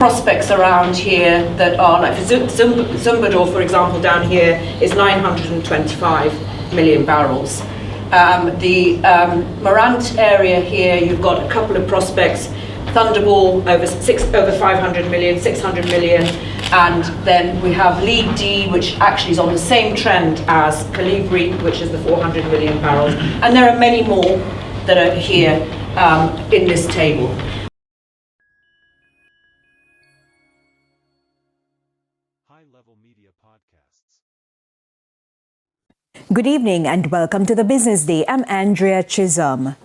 prospects around here that are like Zumbador, for example, down here is 925 million barrels. The Morant area here, you've got a couple of prospects. Thunderball over 500 million, 600 million, and then we have League D, which actually is on the same trend as Calibri, which is the 400 million barrels, and there are many more that are here in this table. High-level media podcasts. Good evening and welcome to the Business Day. I'm Andrea Chisholm.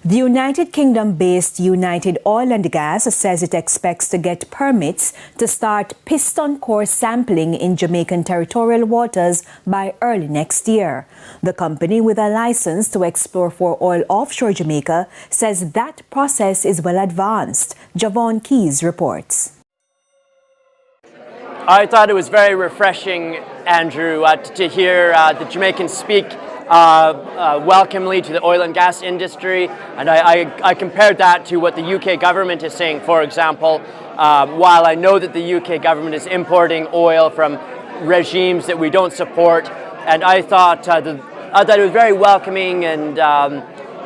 The United Kingdom-based United Oil and Gas says it expects to get permits to start piston core sampling in Jamaican territorial waters by early next year. The company, with a license to explore for oil offshore Jamaica, says that process is well advanced. Javon Keys reports. I thought it was very refreshing, Andrew, to hear the Jamaicans speak welcomely to the oil and gas industry, and I compared that to what the UK government is saying. For example, while I know that the UK government is importing oil from regimes that we don't support, and I thought it was very welcoming, and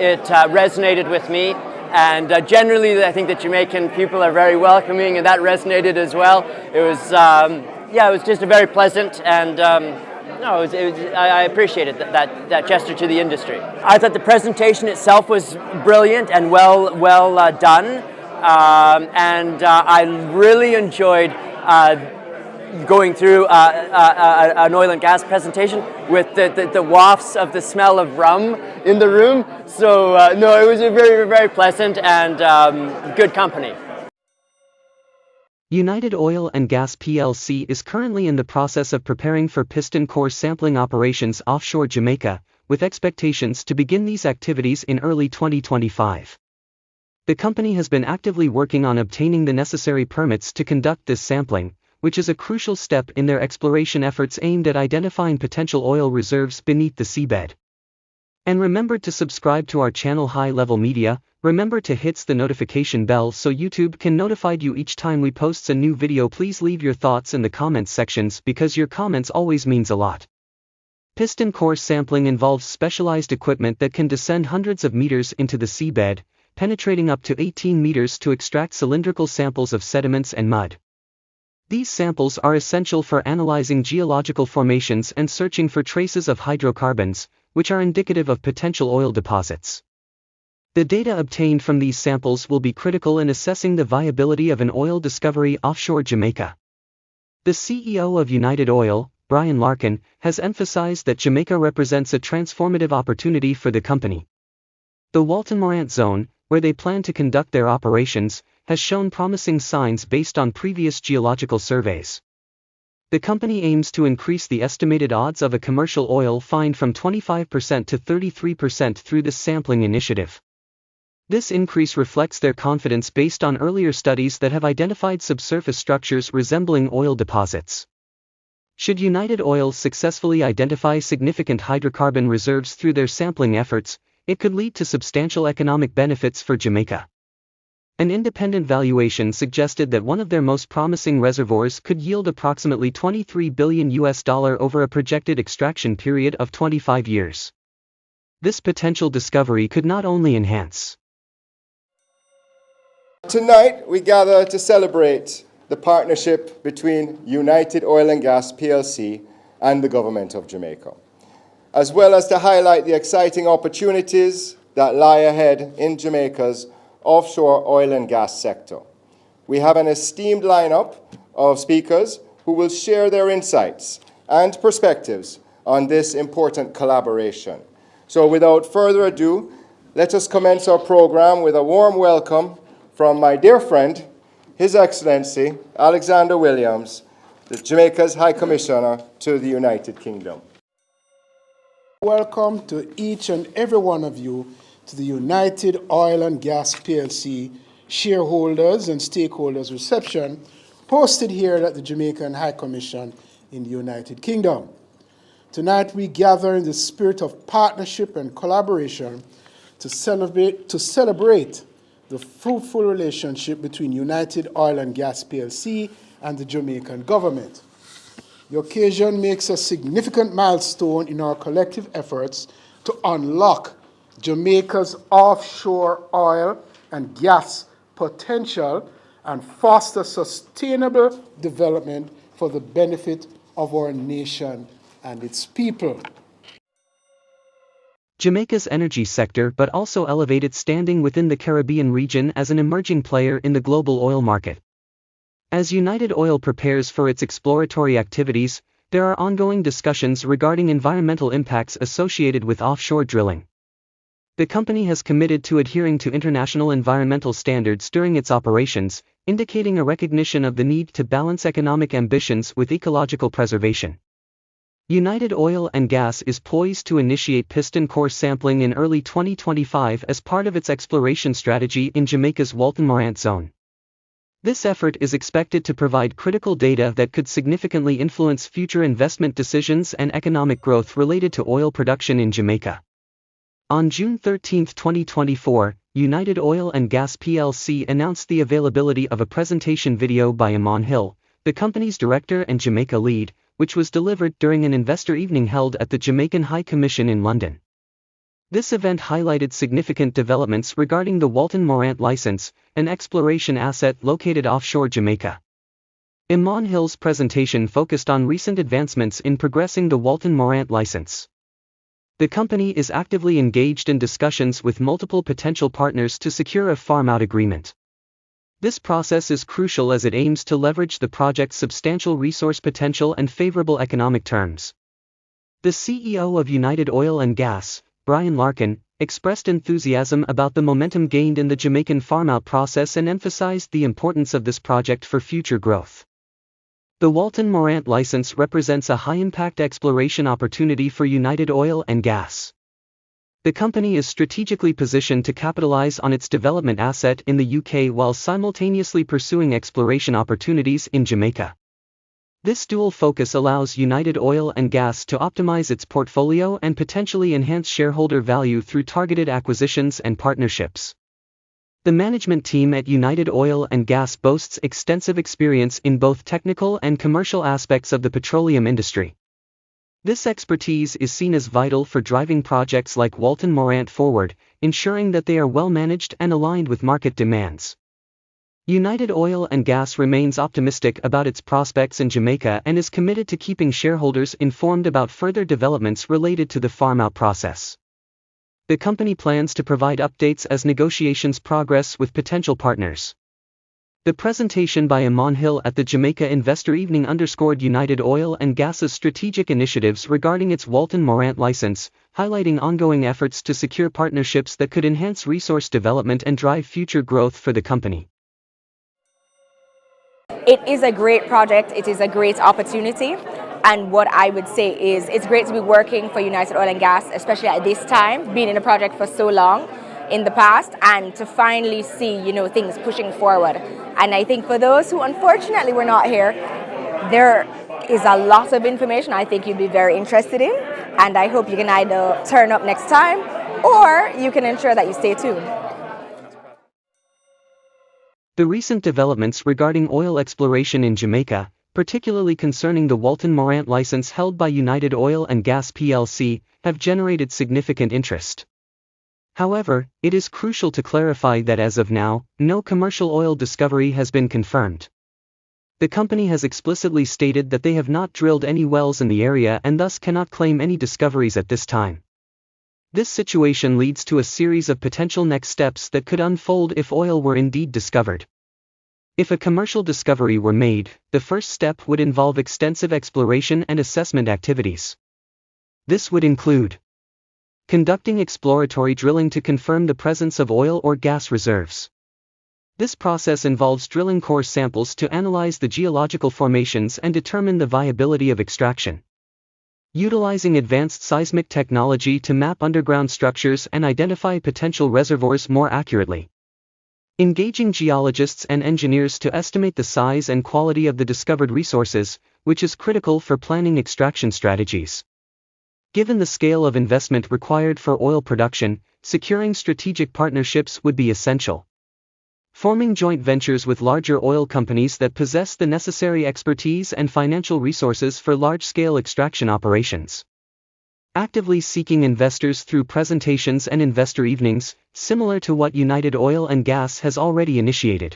it resonated with me. And generally, I think that Jamaican people are very welcoming, and that resonated as well. It was, it was just a very pleasant, and I appreciated that gesture to the industry. I thought the presentation itself was brilliant and well done, and I really enjoyed going through an oil and gas presentation with the wafts of the smell of rum in the room. So no, it was a very, very pleasant and good company. United Oil and Gas plc is currently in the process of preparing for piston core sampling operations offshore Jamaica, with expectations to begin these activities in early 2025. The company has been actively working on obtaining the necessary permits to conduct this sampling, which is a crucial step in their exploration efforts aimed at identifying potential oil reserves beneath the seabed. And remember to subscribe to our channel High Level Media. Remember to hit the notification bell so YouTube can notify you each time we post a new video. Please leave your thoughts in the comments sections because your comments always means a lot. Piston core sampling involves specialized equipment that can descend hundreds of meters into the seabed, penetrating up to 18 meters to extract cylindrical samples of sediments and mud. These samples are essential for analyzing geological formations and searching for traces of hydrocarbons, which are indicative of potential oil deposits. The data obtained from these samples will be critical in assessing the viability of an oil discovery offshore Jamaica. The CEO of United Oil, Brian Larkin, has emphasized that Jamaica represents a transformative opportunity for the company. The Walton Morant zone, where they plan to conduct their operations, has shown promising signs based on previous geological surveys. The company aims to increase the estimated odds of a commercial oil find from 25% to 33% through this sampling initiative. This increase reflects their confidence based on earlier studies that have identified subsurface structures resembling oil deposits. Should United Oil successfully identify significant hydrocarbon reserves through their sampling efforts, it could lead to substantial economic benefits for Jamaica. An independent valuation suggested that one of their most promising reservoirs could yield approximately $23 billion over a projected extraction period of 25 years. This potential discovery could not only enhance. Tonight, we gather to celebrate the partnership between United Oil and Gas plc and the Government of Jamaica, as well as to highlight the exciting opportunities that lie ahead in Jamaica's offshore oil and gas sector. We have an esteemed lineup of speakers who will share their insights and perspectives on this important collaboration. So without further ado, let us commence our program with a warm welcome from my dear friend, His Excellency Alexander Williams, the Jamaica's High Commissioner to the United Kingdom. Welcome to each and every one of you to the United Oil and Gas plc shareholders and stakeholders reception hosted here at the Jamaican High Commission in the United Kingdom. Tonight we gather in the spirit of partnership and collaboration to celebrate the fruitful relationship between United Oil and Gas PLC and the Jamaican government. The occasion makes a significant milestone in our collective efforts to unlock Jamaica's offshore oil and gas potential and foster sustainable development for the benefit of our nation and its people. Jamaica's energy sector but also elevate its standing within the Caribbean region as an emerging player in the global oil market. As United Oil prepares for its exploratory activities, there are ongoing discussions regarding environmental impacts associated with offshore drilling. The company has committed to adhering to international environmental standards during its operations, indicating a recognition of the need to balance economic ambitions with ecological preservation. United Oil and Gas is poised to initiate piston core sampling in early 2025 as part of its exploration strategy in Jamaica's Walton Morant zone. This effort is expected to provide critical data that could significantly influence future investment decisions and economic growth related to oil production in Jamaica. On June 13, 2024, United Oil and Gas PLC announced the availability of a presentation video by Iman Hill, the company's director and Jamaica lead, which was delivered during an investor evening held at the Jamaican High Commission in London. This event highlighted significant developments regarding the Walton Morant license, an exploration asset located offshore Jamaica. Iman Hill's presentation focused on recent advancements in progressing the Walton Morant license. The company is actively engaged in discussions with multiple potential partners to secure a farm-out agreement. This process is crucial as it aims to leverage the project's substantial resource potential and favorable economic terms. The CEO of United Oil and Gas, Brian Larkin, expressed enthusiasm about the momentum gained in the Jamaican farm-out process and emphasized the importance of this project for future growth. The Walton Morant license represents a high-impact exploration opportunity for United Oil and Gas. The company is strategically positioned to capitalize on its development asset in the UK while simultaneously pursuing exploration opportunities in Jamaica. This dual focus allows United Oil and Gas to optimize its portfolio and potentially enhance shareholder value through targeted acquisitions and partnerships. The management team at United Oil and Gas boasts extensive experience in both technical and commercial aspects of the petroleum industry. This expertise is seen as vital for driving projects like Walton Morant forward, ensuring that they are well managed and aligned with market demands. United Oil and Gas remains optimistic about its prospects in Jamaica and is committed to keeping shareholders informed about further developments related to the farm-out process. The company plans to provide updates as negotiations progress with potential partners. The presentation by Iman Hill at the Jamaica Investor Evening underscored United Oil and Gas's strategic initiatives regarding its Walton Morant license, highlighting ongoing efforts to secure partnerships that could enhance resource development and drive future growth for the company. It is a great project, it is a great opportunity, and what I would say is it's great to be working for United Oil and Gas, especially at this time, being in a project for so long in the past, and to finally see, things pushing forward. And I think for those who unfortunately were not here, there is a lot of information I think you'd be very interested in, and I hope you can either turn up next time or you can ensure that you stay tuned. The recent developments regarding oil exploration in Jamaica, particularly concerning the Walton Morant license held by United Oil and Gas PLC, have generated significant interest. However, it is crucial to clarify that as of now, no commercial oil discovery has been confirmed. The company has explicitly stated that they have not drilled any wells in the area and thus cannot claim any discoveries at this time. This situation leads to a series of potential next steps that could unfold if oil were indeed discovered. If a commercial discovery were made, the first step would involve extensive exploration and assessment activities. This would include conducting exploratory drilling to confirm the presence of oil or gas reserves. This process involves drilling core samples to analyze the geological formations and determine the viability of extraction. Utilizing advanced seismic technology to map underground structures and identify potential reservoirs more accurately. Engaging geologists and engineers to estimate the size and quality of the discovered resources, which is critical for planning extraction strategies. Given the scale of investment required for oil production, securing strategic partnerships would be essential. forming joint ventures with larger oil companies that possess the necessary expertise and financial resources for large-scale extraction operations. Actively seeking investors through presentations and investor evenings, similar to what United Oil and Gas has already initiated.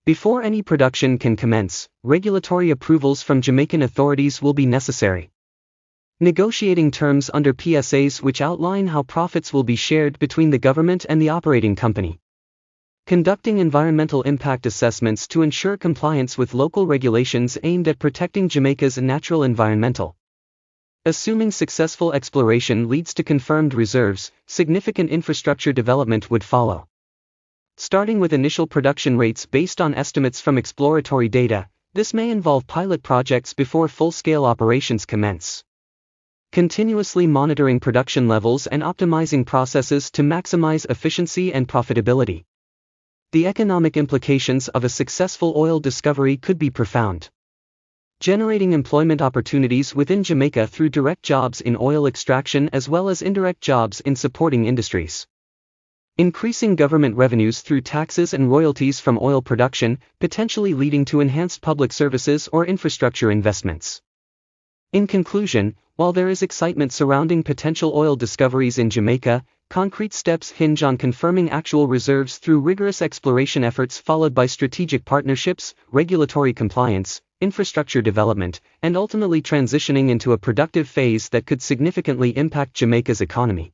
Before any production can commence, regulatory approvals from Jamaican authorities will be necessary. Negotiating terms under PSAs which outline how profits will be shared between the government and the operating company. Conducting environmental impact assessments to ensure compliance with local regulations aimed at protecting Jamaica's natural environmental. Assuming successful exploration leads to confirmed reserves, significant infrastructure development would follow. Starting with initial production rates based on estimates from exploratory data, this may involve pilot projects before full-scale operations commence. Continuously monitoring production levels and optimizing processes to maximize efficiency and profitability. The economic implications of a successful oil discovery could be profound. Generating employment opportunities within Jamaica through direct jobs in oil extraction as well as indirect jobs in supporting industries. Increasing government revenues through taxes and royalties from oil production, potentially leading to enhanced public services or infrastructure investments. In conclusion, while there is excitement surrounding potential oil discoveries in Jamaica, concrete steps hinge on confirming actual reserves through rigorous exploration efforts followed by strategic partnerships, regulatory compliance, infrastructure development, and ultimately transitioning into a productive phase that could significantly impact Jamaica's economy.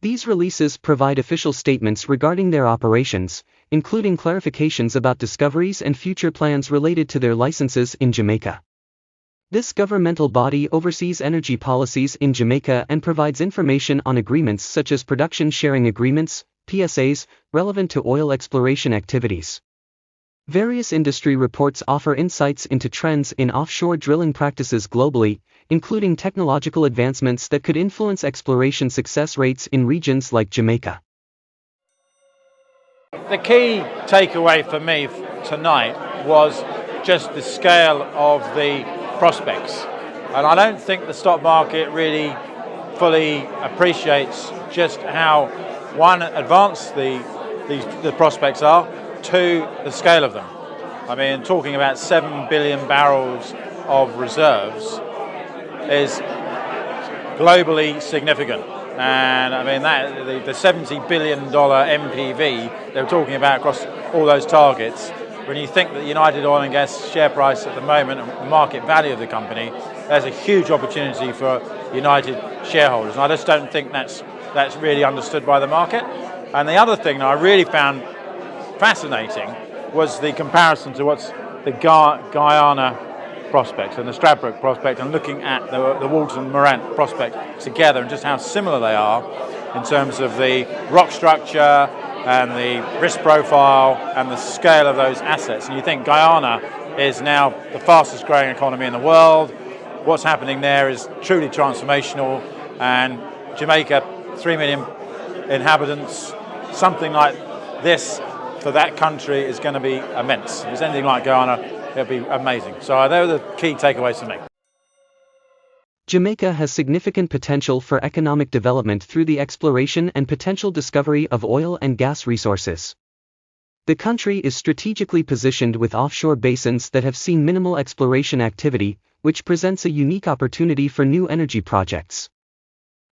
These releases provide official statements regarding their operations, including clarifications about discoveries and future plans related to their licenses in Jamaica. This governmental body oversees energy policies in Jamaica and provides information on agreements such as production sharing agreements, PSAs, relevant to oil exploration activities. Various industry reports offer insights into trends in offshore drilling practices globally, including technological advancements that could influence exploration success rates in regions like Jamaica. The key takeaway for me tonight was just the scale of the prospects. And I don't think the stock market really fully appreciates just how, one, advanced the prospects are, two, the scale of them. I mean, talking about 7 billion barrels of reserves is globally significant. And I mean, that the $70 billion MPV they're talking about across all those targets, when you think that United Oil and Gas share price at the moment and the market value of the company, there's a huge opportunity for United shareholders. And I just don't think that's really understood by the market. And the other thing that I really found fascinating was the comparison to what's the Guyana prospects and the Stradbroke prospect, and looking at the Walton Morant prospect together and just how similar they are in terms of the rock structure and the risk profile and the scale of those assets. And you think Guyana is now the fastest growing economy in the world. What's happening there is truly transformational, and Jamaica, 3 million inhabitants, something like this for that country is going to be immense. If it's anything like Guyana, it'll be amazing. So they were the key takeaways for me. Jamaica has significant potential for economic development through the exploration and potential discovery of oil and gas resources. The country is strategically positioned with offshore basins that have seen minimal exploration activity, which presents a unique opportunity for new energy projects.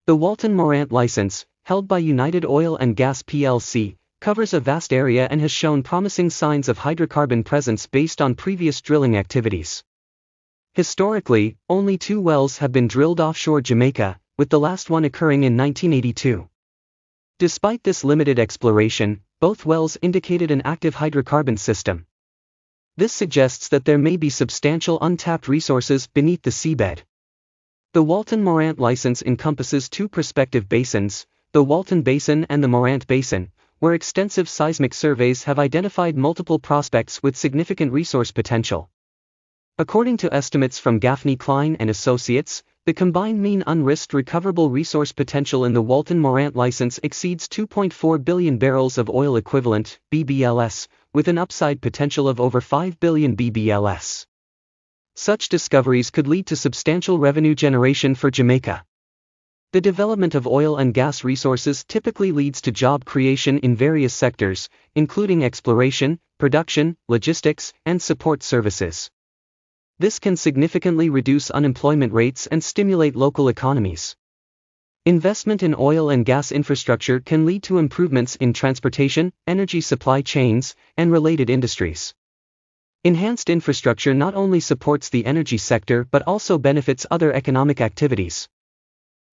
The Walton Morant license, held by United Oil and Gas plc, covers a vast area and has shown promising signs of hydrocarbon presence based on previous drilling activities. Historically, only 2 wells have been drilled offshore Jamaica, with the last one occurring in 1982. Despite this limited exploration, both wells indicated an active hydrocarbon system. This suggests that there may be substantial untapped resources beneath the seabed. The Walton Morant license encompasses 2 prospective basins, the Walton Basin and the Morant Basin, where extensive seismic surveys have identified multiple prospects with significant resource potential. According to estimates from Gaffney Klein and Associates, the combined mean unrisked recoverable resource potential in the Walton Morant license exceeds 2.4 billion barrels of oil equivalent, BBLS, with an upside potential of over 5 billion BBLS. Such discoveries could lead to substantial revenue generation for Jamaica. The development of oil and gas resources typically leads to job creation in various sectors, including exploration, production, logistics, and support services. This can significantly reduce unemployment rates and stimulate local economies. Investment in oil and gas infrastructure can lead to improvements in transportation, energy supply chains, and related industries. Enhanced infrastructure not only supports the energy sector but also benefits other economic activities.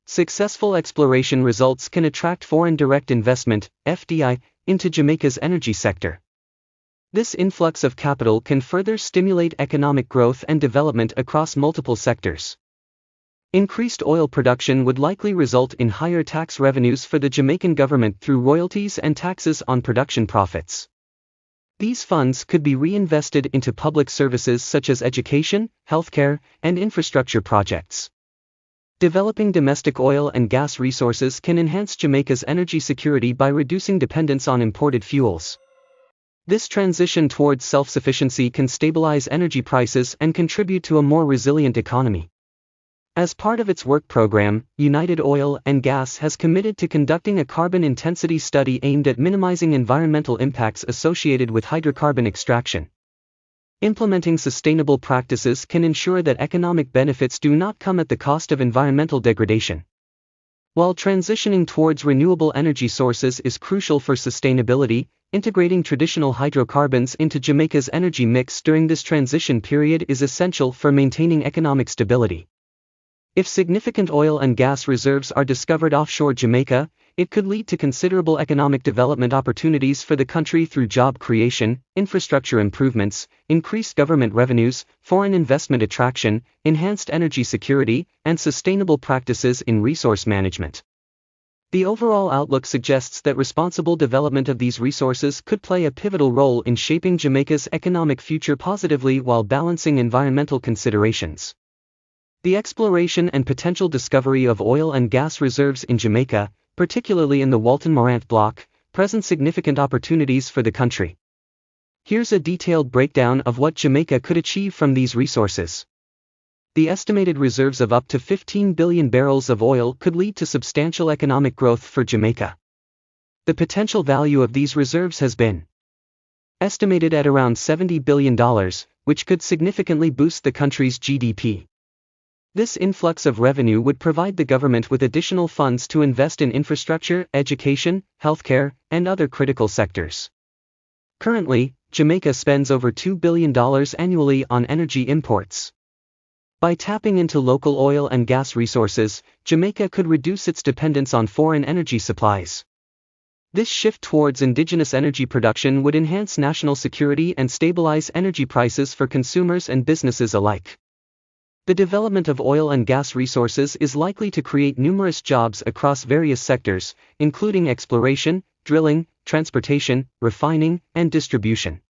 Successful exploration results can attract foreign direct investment, FDI, into Jamaica's energy sector. This influx of capital can further stimulate economic growth and development across multiple sectors. Increased oil production would likely result in higher tax revenues for the Jamaican government through royalties and taxes on production profits. These funds could be reinvested into public services such as education, healthcare, and infrastructure projects. Developing domestic oil and gas resources can enhance Jamaica's energy security by reducing dependence on imported fuels. This transition towards self-sufficiency can stabilize energy prices and contribute to a more resilient economy. As part of its work program, United Oil and Gas has committed to conducting a carbon intensity study aimed at minimizing environmental impacts associated with hydrocarbon extraction. Implementing sustainable practices can ensure that economic benefits do not come at the cost of environmental degradation. While transitioning towards renewable energy sources is crucial for sustainability, integrating traditional hydrocarbons into Jamaica's energy mix during this transition period is essential for maintaining economic stability. If significant oil and gas reserves are discovered offshore Jamaica, it could lead to considerable economic development opportunities for the country through job creation, infrastructure improvements, increased government revenues, foreign investment attraction, enhanced energy security, and sustainable practices in resource management. The overall outlook suggests that responsible development of these resources could play a pivotal role in shaping Jamaica's economic future positively while balancing environmental considerations. The exploration and potential discovery of oil and gas reserves in Jamaica, particularly in the Walton Morant block, present significant opportunities for the country. Here's a detailed breakdown of what Jamaica could achieve from these resources. The estimated reserves of up to 15 billion barrels of oil could lead to substantial economic growth for Jamaica. The potential value of these reserves has been estimated at around $70 billion, which could significantly boost the country's GDP. This influx of revenue would provide the government with additional funds to invest in infrastructure, education, healthcare, and other critical sectors. Currently, Jamaica spends over $2 billion annually on energy imports. By tapping into local oil and gas resources, Jamaica could reduce its dependence on foreign energy supplies. This shift towards indigenous energy production would enhance national security and stabilize energy prices for consumers and businesses alike. The development of oil and gas resources is likely to create numerous jobs across various sectors, including exploration, drilling, transportation, refining, and distribution.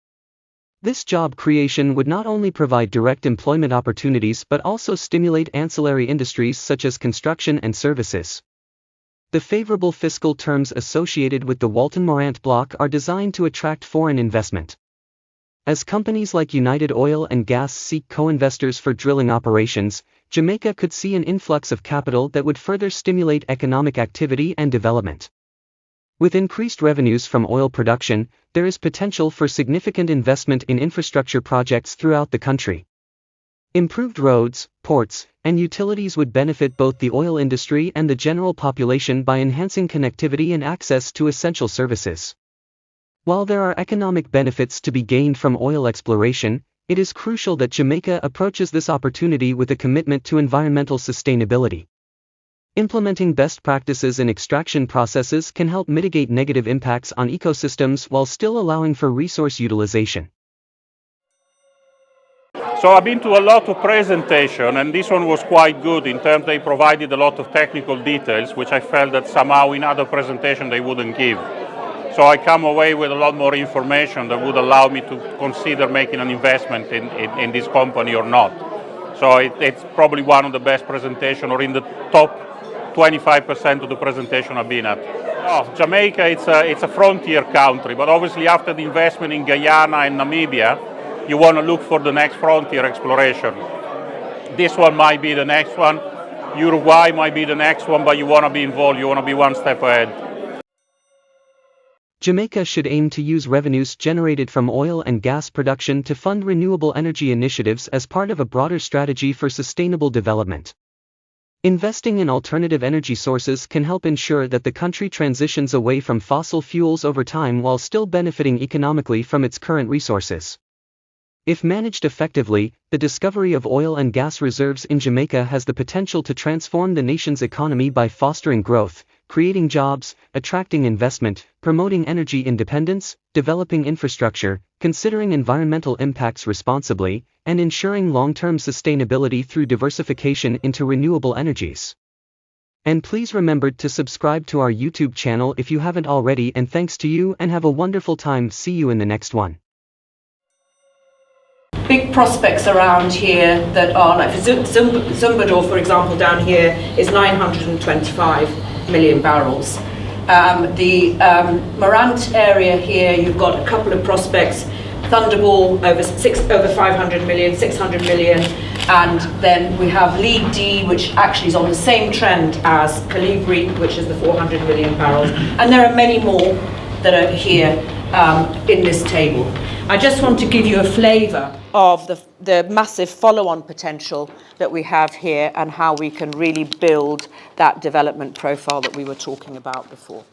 This job creation would not only provide direct employment opportunities but also stimulate ancillary industries such as construction and services. The favorable fiscal terms associated with the Walton Morant block are designed to attract foreign investment. As companies like United Oil and Gas seek co-investors for drilling operations, Jamaica could see an influx of capital that would further stimulate economic activity and development. With increased revenues from oil production, there is potential for significant investment in infrastructure projects throughout the country. Improved roads, ports, and utilities would benefit both the oil industry and the general population by enhancing connectivity and access to essential services. While there are economic benefits to be gained from oil exploration, it is crucial that Jamaica approaches this opportunity with a commitment to environmental sustainability. Implementing best practices in extraction processes can help mitigate negative impacts on ecosystems while still allowing for resource utilization. So I've been to a lot of presentations, and this one was quite good in terms they provided a lot of technical details, which I felt that somehow in other presentations they wouldn't give. So I come away with a lot more information that would allow me to consider making an investment in this company or not. So it's probably one of the best presentations, or in the top 25% of the presentation I've been at. Oh, Jamaica, it's a frontier country, but obviously after the investment in Guyana and Namibia, you want to look for the next frontier exploration. This one might be the next one. Uruguay might be the next one, but you want to be involved, you want to be one step ahead. Jamaica should aim to use revenues generated from oil and gas production to fund renewable energy initiatives as part of a broader strategy for sustainable development. Investing in alternative energy sources can help ensure that the country transitions away from fossil fuels over time while still benefiting economically from its current resources. If managed effectively, the discovery of oil and gas reserves in Jamaica has the potential to transform the nation's economy by fostering growth, creating jobs, attracting investment, promoting energy independence, developing infrastructure, considering environmental impacts responsibly, and ensuring long-term sustainability through diversification into renewable energies. And please remember to subscribe to our YouTube channel if you haven't already, and thanks to you and have a wonderful time. See you in the next one. Big prospects around here that are, like Zumbador, for example, down here is 925 million barrels. The Morant area here, you've got a couple of prospects. Thunderball over 500 million, 600 million, and then we have League D, which actually is on the same trend as Calibri, which is the 400 million barrels, and there are many more that are here in this table. I just want to give you a flavour of the massive follow-on potential that we have here and how we can really build that development profile that we were talking about before.